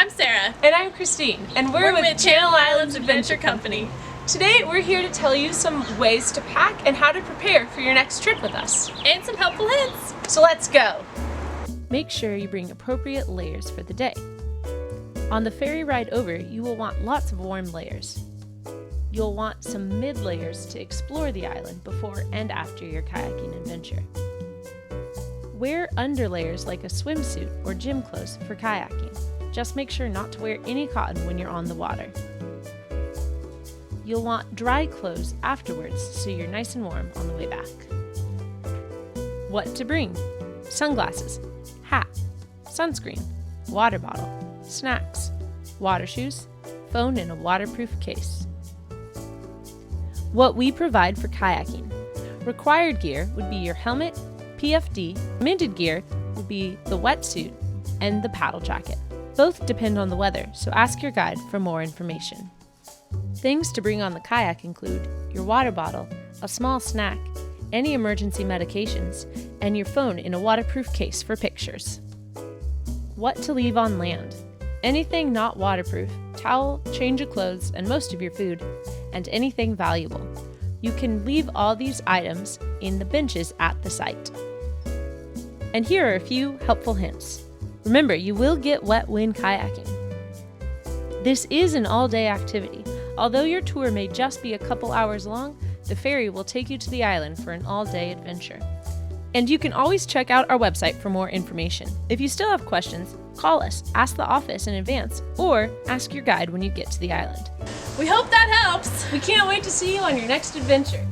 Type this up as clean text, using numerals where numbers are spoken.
I'm Sarah. And I'm Christine, and we're with Channel Islands Adventure Company. Today we're here to tell you some ways to pack and how to prepare for your next trip with us. And some helpful hints. So let's go! Make sure you bring appropriate layers for the day. On the ferry ride over, you will want lots of warm layers. You'll want some mid layers to explore the island before and after your kayaking adventure. Wear underlayers like a swimsuit or gym clothes for kayaking. Just make sure not to wear any cotton when you're on the water. You'll want dry clothes afterwards so you're nice and warm on the way back. What to bring? Sunglasses, hat, sunscreen, water bottle, snacks, water shoes, phone in a waterproof case. What we provide for kayaking. Required gear would be your helmet, PFD. Minted gear would be the wetsuit and the paddle jacket. Both depend on the weather, so ask your guide for more information. Things to bring on the kayak include your water bottle, a small snack, any emergency medications, and your phone in a waterproof case for pictures. What to leave on land. Anything not waterproof, towel, change of clothes, and most of your food, and anything valuable. You can leave all these items in the benches at the site. And here are a few helpful hints. Remember, you will get wet when kayaking. This is an all-day activity. Although your tour may just be a couple hours long, the ferry will take you to the island for an all-day adventure. And you can always check out our website for more information. If you still have questions, call us, ask the office in advance, or ask your guide when you get to the island. We hope that helps. We can't wait to see you on your next adventure.